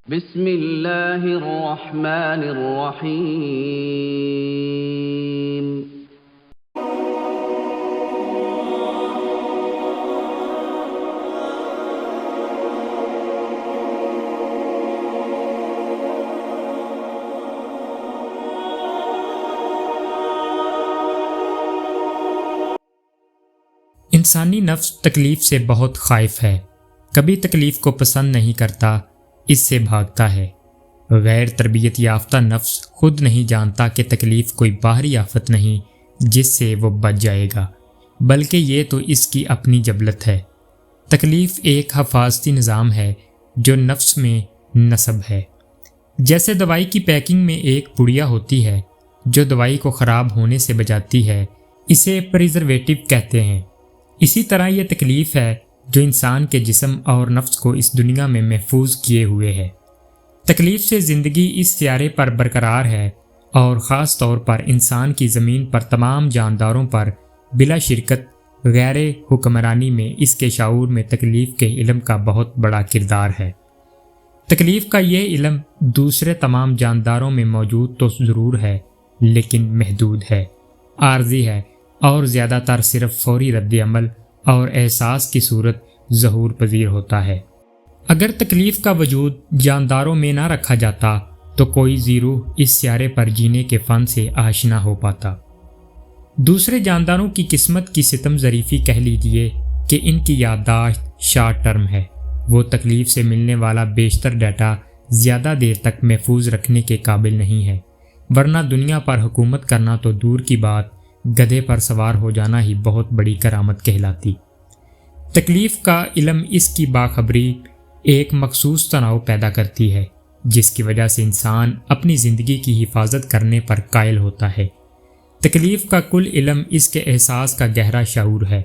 بسم اللہ الرحمن الرحیم۔ انسانی نفس تکلیف سے بہت خائف ہے، کبھی تکلیف کو پسند نہیں کرتا، اس سے بھاگتا ہے۔ غیر تربیت یافتہ نفس خود نہیں جانتا کہ تکلیف کوئی باہری آفت نہیں جس سے وہ بچ جائے گا، بلکہ یہ تو اس کی اپنی جبلت ہے۔ تکلیف ایک حفاظتی نظام ہے جو نفس میں نصب ہے۔ جیسے دوائی کی پیکنگ میں ایک پڑیا ہوتی ہے جو دوائی کو خراب ہونے سے بچاتی ہے، اسے پریزرویٹو کہتے ہیں۔ اسی طرح یہ تکلیف ہے جو انسان کے جسم اور نفس کو اس دنیا میں محفوظ کیے ہوئے ہے۔ تکلیف سے زندگی اس سیارے پر برقرار ہے اور خاص طور پر انسان کی زمین پر تمام جانداروں پر بلا شرکت غیر حکمرانی میں اس کے شعور میں تکلیف کے علم کا بہت بڑا کردار ہے۔ تکلیف کا یہ علم دوسرے تمام جانداروں میں موجود تو ضرور ہے، لیکن محدود ہے، عارضی ہے اور زیادہ تر صرف فوری رد عمل اور احساس کی صورت ظہور پذیر ہوتا ہے۔ اگر تکلیف کا وجود جانداروں میں نہ رکھا جاتا تو کوئی زیروح اس سیارے پر جینے کے فن سے آشنا ہو پاتا۔ دوسرے جانداروں کی قسمت کی ستم ظریفی کہہ لیجیے کہ ان کی یادداشت شارٹ ٹرم ہے، وہ تکلیف سے ملنے والا بیشتر ڈیٹا زیادہ دیر تک محفوظ رکھنے کے قابل نہیں ہے، ورنہ دنیا پر حکومت کرنا تو دور کی بات، گدھے پر سوار ہو جانا ہی بہت بڑی کرامت کہلاتی۔ تکلیف کا علم اس کی باخبری ایک مخصوص تناؤ پیدا کرتی ہے جس کی وجہ سے انسان اپنی زندگی کی حفاظت کرنے پر قائل ہوتا ہے۔ تکلیف کا کل علم اس کے احساس کا گہرا شعور ہے۔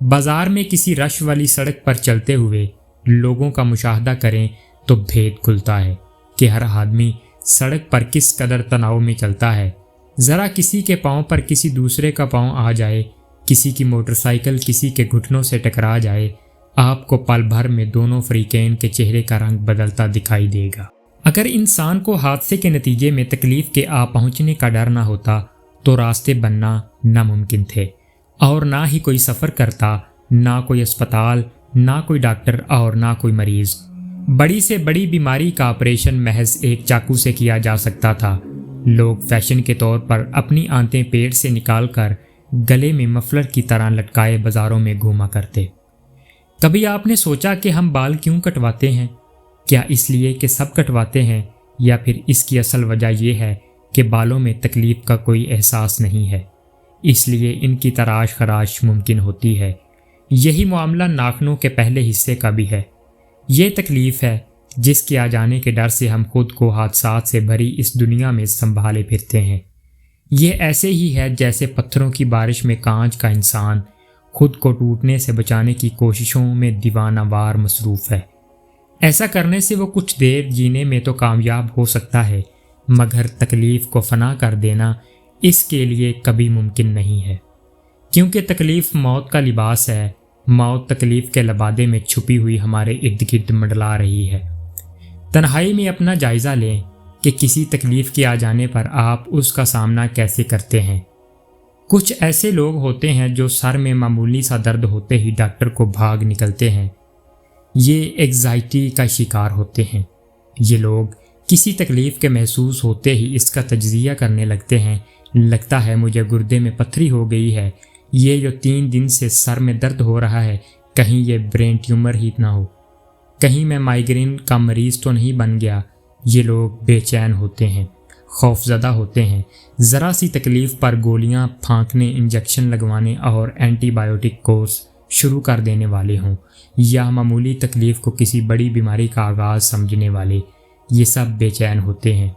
بازار میں کسی رش والی سڑک پر چلتے ہوئے لوگوں کا مشاہدہ کریں تو بھید کھلتا ہے کہ ہر آدمی سڑک پر کس قدر تناؤ میں چلتا ہے۔ ذرا کسی کے پاؤں پر کسی دوسرے کا پاؤں آ جائے، کسی کی موٹر سائیکل کسی کے گھٹنوں سے ٹکرا جائے، آپ کو پل بھر میں دونوں فریقین کے چہرے کا رنگ بدلتا دکھائی دے گا۔ اگر انسان کو حادثے کے نتیجے میں تکلیف کے آ پہنچنے کا ڈر نہ ہوتا تو راستے بننا ناممکن تھے، اور نہ ہی کوئی سفر کرتا، نہ کوئی اسپتال، نہ کوئی ڈاکٹر اور نہ کوئی مریض۔ بڑی سے بڑی بیماری کا آپریشن محض ایک چاقو سے کیا جا سکتا تھا۔ لوگ فیشن کے طور پر اپنی آنتیں پیٹ سے نکال کر گلے میں مفلر کی طرح لٹکائے بازاروں میں گھوما کرتے۔ کبھی آپ نے سوچا کہ ہم بال کیوں کٹواتے ہیں؟ کیا اس لیے کہ سب کٹواتے ہیں، یا پھر اس کی اصل وجہ یہ ہے کہ بالوں میں تکلیف کا کوئی احساس نہیں ہے، اس لیے ان کی تراش خراش ممکن ہوتی ہے؟ یہی معاملہ ناخنوں کے پہلے حصے کا بھی ہے۔ یہ تکلیف ہے جس کے آ جانے کے ڈر سے ہم خود کو حادثات سے بھری اس دنیا میں سنبھالے پھرتے ہیں۔ یہ ایسے ہی ہے جیسے پتھروں کی بارش میں کانچ کا انسان خود کو ٹوٹنے سے بچانے کی کوششوں میں دیوانہ وار مصروف ہے۔ ایسا کرنے سے وہ کچھ دیر جینے میں تو کامیاب ہو سکتا ہے، مگر تکلیف کو فنا کر دینا اس کے لیے کبھی ممکن نہیں ہے، کیونکہ تکلیف موت کا لباس ہے۔ موت تکلیف کے لبادے میں چھپی ہوئی ہمارے ارد گرد منڈلا رہی ہے۔ تنہائی میں اپنا جائزہ لیں کہ کسی تکلیف کے آ جانے پر آپ اس کا سامنا کیسے کرتے ہیں۔ کچھ ایسے لوگ ہوتے ہیں جو سر میں معمولی سا درد ہوتے ہی ڈاکٹر کو بھاگ نکلتے ہیں۔ یہ ایگزائٹی کا شکار ہوتے ہیں۔ یہ لوگ کسی تکلیف کے محسوس ہوتے ہی اس کا تجزیہ کرنے لگتے ہیں۔ لگتا ہے مجھے گردے میں پتھری ہو گئی ہے، یہ جو 3 دن سے سر میں درد ہو رہا ہے کہیں یہ برین ٹیومر ہی نہ ہو، کہیں میں مائیگرین کا مریض تو نہیں بن گیا۔ یہ لوگ بے چین ہوتے ہیں، خوف زدہ ہوتے ہیں، ذرا سی تکلیف پر گولیاں پھانکنے، انجیکشن لگوانے اور اینٹی بایوٹک کورس شروع کر دینے والے ہوں، یا معمولی تکلیف کو کسی بڑی بیماری کا آغاز سمجھنے والے، یہ سب بے چین ہوتے ہیں۔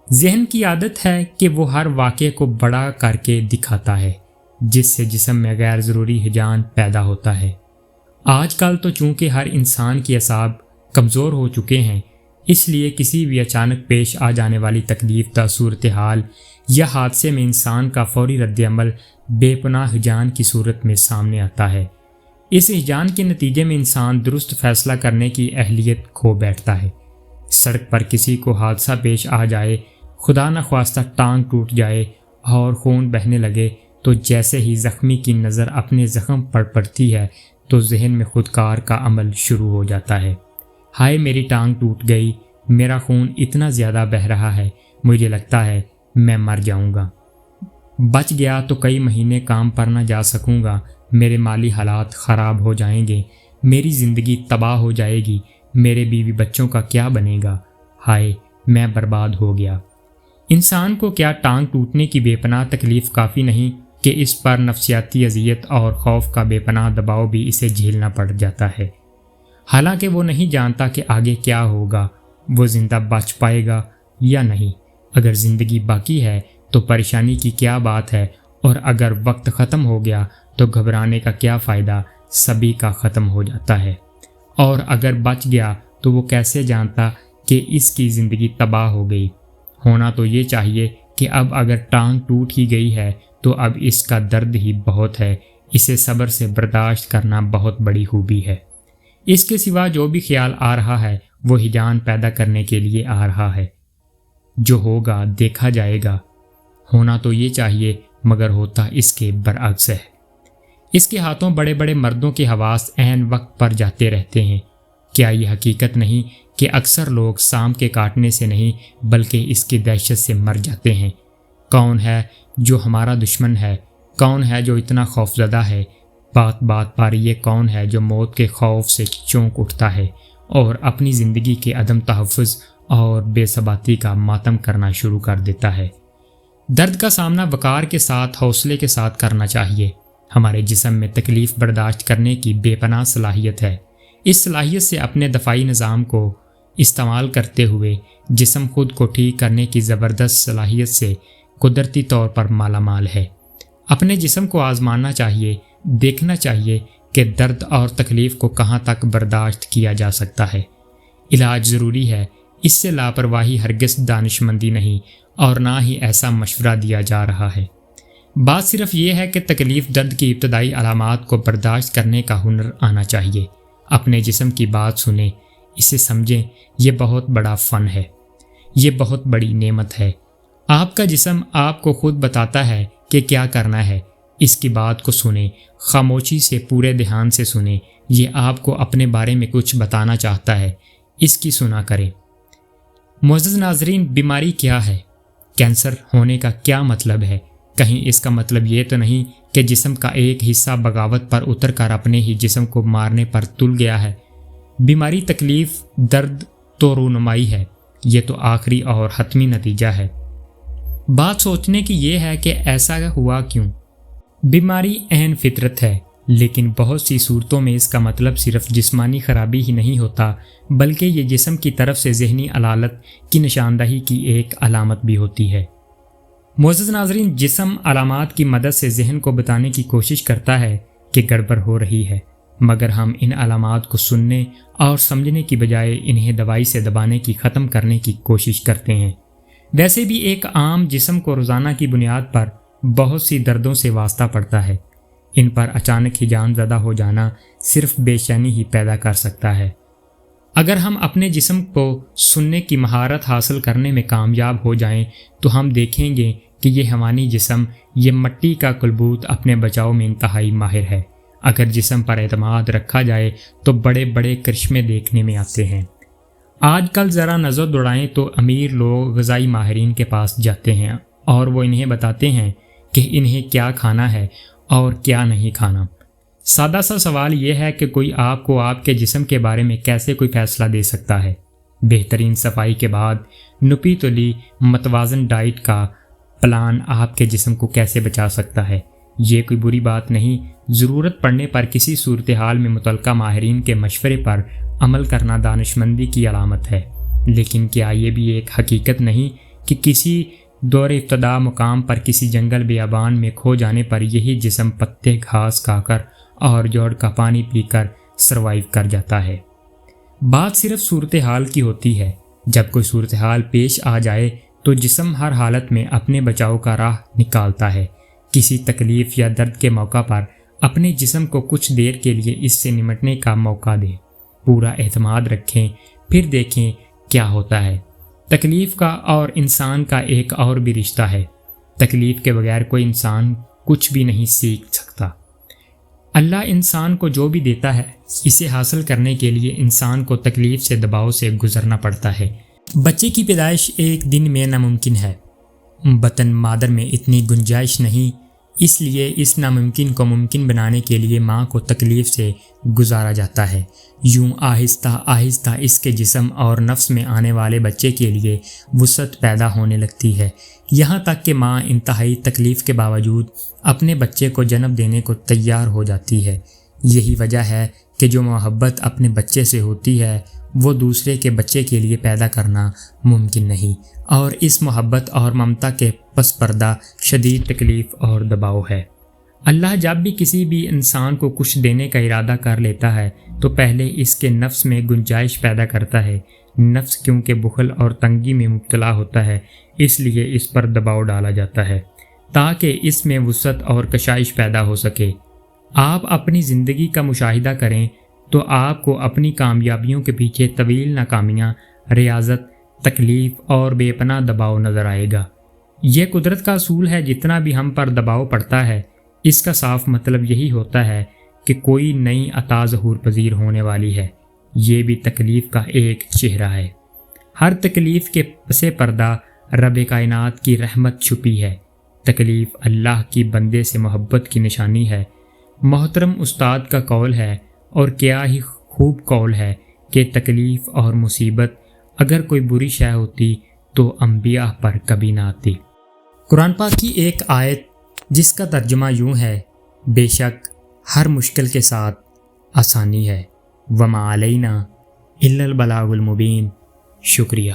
ذہن کی عادت ہے کہ وہ ہر واقعے کو بڑا کر کے دکھاتا ہے، جس سے جسم میں غیر ضروری ہیجان پیدا ہوتا ہے۔ آج کل تو چونکہ ہر انسان کی اعصاب کمزور ہو چکے ہیں، اس لیے کسی بھی اچانک پیش آ جانے والی تکلیف دہ صورتحال یا حادثے میں انسان کا فوری رد عمل بے پناہ ہیجان کی صورت میں سامنے آتا ہے۔ اس ہیجان کے نتیجے میں انسان درست فیصلہ کرنے کی اہلیت کھو بیٹھتا ہے۔ سڑک پر کسی کو حادثہ پیش آ جائے، خدا نخواستہ ٹانگ ٹوٹ جائے اور خون بہنے لگے، تو جیسے ہی زخمی کی نظر اپنے زخم پر پڑتی ہے تو ذہن میں خودکار کا عمل شروع ہو جاتا ہے۔ ہائے میری ٹانگ ٹوٹ گئی، میرا خون اتنا زیادہ بہہ رہا ہے، مجھے لگتا ہے میں مر جاؤں گا، بچ گیا تو کئی مہینے کام پر نہ جا سکوں گا، میرے مالی حالات خراب ہو جائیں گے، میری زندگی تباہ ہو جائے گی، میرے بیوی بچوں کا کیا بنے گا، ہائے میں برباد ہو گیا۔ انسان کو کیا ٹانگ ٹوٹنے کی بے پناہ تکلیف کافی نہیں کہ اس پر نفسیاتی اذیت اور خوف کا بے پناہ دباؤ بھی اسے جھیلنا پڑ جاتا ہے، حالانکہ وہ نہیں جانتا کہ آگے کیا ہوگا، وہ زندہ بچ پائے گا یا نہیں۔ اگر زندگی باقی ہے تو پریشانی کی کیا بات ہے، اور اگر وقت ختم ہو گیا تو گھبرانے کا کیا فائدہ، سبھی کا ختم ہو جاتا ہے۔ اور اگر بچ گیا تو وہ کیسے جانتا کہ اس کی زندگی تباہ ہو گئی۔ ہونا تو یہ چاہیے کہ اب اگر ٹانگ ٹوٹ ہی گئی ہے تو اب اس کا درد ہی بہت ہے، اسے صبر سے برداشت کرنا بہت بڑی خوبی ہے۔ اس کے سوا جو بھی خیال آ رہا ہے وہ ہیجان پیدا کرنے کے لیے آ رہا ہے۔ جو ہوگا دیکھا جائے گا۔ ہونا تو یہ چاہیے مگر ہوتا اس کے برعکس ہے۔ اس کے ہاتھوں بڑے بڑے مردوں کے حواس عین وقت پر جاتے رہتے ہیں۔ کیا یہ حقیقت نہیں کہ اکثر لوگ سام کے کاٹنے سے نہیں بلکہ اس کی دہشت سے مر جاتے ہیں؟ کون ہے جو ہمارا دشمن ہے؟ کون ہے جو اتنا خوفزدہ ہے؟ بات بات پر یہ کون ہے جو موت کے خوف سے چونک اٹھتا ہے اور اپنی زندگی کے عدم تحفظ اور بے ثباتی کا ماتم کرنا شروع کر دیتا ہے؟ درد کا سامنا وقار کے ساتھ، حوصلے کے ساتھ کرنا چاہیے۔ ہمارے جسم میں تکلیف برداشت کرنے کی بے پناہ صلاحیت ہے۔ اس صلاحیت سے اپنے دفاعی نظام کو استعمال کرتے ہوئے جسم خود کو ٹھیک کرنے کی زبردست صلاحیت سے قدرتی طور پر مالا مال ہے۔ اپنے جسم کو آزمانا چاہیے، دیکھنا چاہیے کہ درد اور تکلیف کو کہاں تک برداشت کیا جا سکتا ہے۔ علاج ضروری ہے، اس سے لاپرواہی ہرگز دانشمندی نہیں، اور نہ ہی ایسا مشورہ دیا جا رہا ہے۔ بات صرف یہ ہے کہ تکلیف درد کی ابتدائی علامات کو برداشت کرنے کا ہنر آنا چاہیے۔ اپنے جسم کی بات سنیں، اسے سمجھیں، یہ بہت بڑا فن ہے، یہ بہت بڑی نعمت ہے۔ آپ کا جسم آپ کو خود بتاتا ہے کہ کیا کرنا ہے۔ اس کی بات کو سنیں، خاموشی سے، پورے دھیان سے سنیں۔ یہ آپ کو اپنے بارے میں کچھ بتانا چاہتا ہے، اس کی سنا کریں۔ معزز ناظرین، بیماری کیا ہے؟ کینسر ہونے کا کیا مطلب ہے؟ کہیں اس کا مطلب یہ تو نہیں کہ جسم کا ایک حصہ بغاوت پر اتر کر اپنے ہی جسم کو مارنے پر تل گیا ہے۔ بیماری، تکلیف، درد تو رونمائی ہے، یہ تو آخری اور حتمی نتیجہ ہے۔ بات سوچنے کی یہ ہے کہ ایسا ہوا کیوں؟ بیماری عین فطرت ہے، لیکن بہت سی صورتوں میں اس کا مطلب صرف جسمانی خرابی ہی نہیں ہوتا، بلکہ یہ جسم کی طرف سے ذہنی علالت کی نشاندہی کی ایک علامت بھی ہوتی ہے۔ معزز ناظرین، جسم علامات کی مدد سے ذہن کو بتانے کی کوشش کرتا ہے کہ گڑبڑ ہو رہی ہے، مگر ہم ان علامات کو سننے اور سمجھنے کی بجائے انہیں دوائی سے دبانے کی، ختم کرنے کی کوشش کرتے ہیں۔ ویسے بھی ایک عام جسم کو روزانہ کی بنیاد پر بہت سی دردوں سے واسطہ پڑتا ہے۔ ان پر اچانک ہی جان زدہ ہو جانا صرف بے چینی ہی پیدا کر سکتا ہے۔ اگر ہم اپنے جسم کو سننے کی مہارت حاصل کرنے میں کامیاب ہو جائیں تو ہم دیکھیں گے کہ یہ حیوانی جسم، یہ مٹی کا کلبوت اپنے بچاؤ میں انتہائی ماہر ہے۔ اگر جسم پر اعتماد رکھا جائے تو بڑے بڑے کرشمے دیکھنے میں آتے ہیں۔ آج کل ذرا نظر دوڑائیں تو امیر لوگ غذائی ماہرین کے پاس جاتے ہیں اور وہ انہیں بتاتے ہیں کہ انہیں کیا کھانا ہے اور کیا نہیں کھانا۔ سادہ سا سوال یہ ہے کہ کوئی آپ کو آپ کے جسم کے بارے میں کیسے کوئی فیصلہ دے سکتا ہے؟ بہترین صفائی کے بعد نپی تلی متوازن ڈائٹ کا پلان آپ کے جسم کو کیسے بچا سکتا ہے؟ یہ کوئی بری بات نہیں۔ ضرورت پڑنے پر کسی صورتحال میں متعلقہ ماہرین کے مشورے پر عمل کرنا دانشمندی کی علامت ہے، لیکن کیا یہ بھی ایک حقیقت نہیں کہ کسی دور ابتدا مقام پر کسی جنگل بیابان میں کھو جانے پر یہی جسم پتے گھاس کھا کر اور جوڑ کا پانی پی کر سروائیو کر جاتا ہے؟ بات صرف صورتحال کی ہوتی ہے۔ جب کوئی صورتحال پیش آ جائے تو جسم ہر حالت میں اپنے بچاؤ کا راہ نکالتا ہے۔ کسی تکلیف یا درد کے موقع پر اپنے جسم کو کچھ دیر کے لیے اس سے نمٹنے کا موقع دیں، پورا اعتماد رکھیں، پھر دیکھیں کیا ہوتا ہے۔ تکلیف کا اور انسان کا ایک اور بھی رشتہ ہے۔ تکلیف کے بغیر کوئی انسان کچھ بھی نہیں سیکھ سکتا۔ اللہ انسان کو جو بھی دیتا ہے اسے حاصل کرنے کے لیے انسان کو تکلیف سے، دباؤ سے گزرنا پڑتا ہے۔ بچے کی پیدائش ایک دن میں ناممکن ہے۔ بطن مادر میں اتنی گنجائش نہیں، اس لیے اس ناممکن کو ممکن بنانے کے لیے ماں کو تکلیف سے گزارا جاتا ہے۔ یوں آہستہ آہستہ اس کے جسم اور نفس میں آنے والے بچے کے لیے وسعت پیدا ہونے لگتی ہے، یہاں تک کہ ماں انتہائی تکلیف کے باوجود اپنے بچے کو جنم دینے کو تیار ہو جاتی ہے۔ یہی وجہ ہے کہ جو محبت اپنے بچے سے ہوتی ہے وہ دوسرے کے بچے کے لیے پیدا کرنا ممکن نہیں، اور اس محبت اور ممتا کے پس پردہ شدید تکلیف اور دباؤ ہے۔ اللہ جب بھی کسی بھی انسان کو کچھ دینے کا ارادہ کر لیتا ہے تو پہلے اس کے نفس میں گنجائش پیدا کرتا ہے۔ نفس کیونکہ بخل اور تنگی میں مبتلا ہوتا ہے، اس لیے اس پر دباؤ ڈالا جاتا ہے تاکہ اس میں وسعت اور کشائش پیدا ہو سکے۔ آپ اپنی زندگی کا مشاہدہ کریں تو آپ کو اپنی کامیابیوں کے پیچھے طویل ناکامیاں، ریاضت، تکلیف اور بے پناہ دباؤ نظر آئے گا۔ یہ قدرت کا اصول ہے، جتنا بھی ہم پر دباؤ پڑتا ہے اس کا صاف مطلب یہی ہوتا ہے کہ کوئی نئی عطا ظہور پذیر ہونے والی ہے۔ یہ بھی تکلیف کا ایک چہرہ ہے۔ ہر تکلیف کے پس پردہ رب کائنات کی رحمت چھپی ہے۔ تکلیف اللہ کی بندے سے محبت کی نشانی ہے۔ محترم استاد کا قول ہے، اور کیا ہی خوب قول ہے، کہ تکلیف اور مصیبت اگر کوئی بری شے ہوتی تو انبیاء پر کبھی نہ آتی۔ قرآن پاک کی ایک آیت جس کا ترجمہ یوں ہے، بے شک ہر مشکل کے ساتھ آسانی ہے، وما علینا الا البلاغ المبین۔ شکریہ۔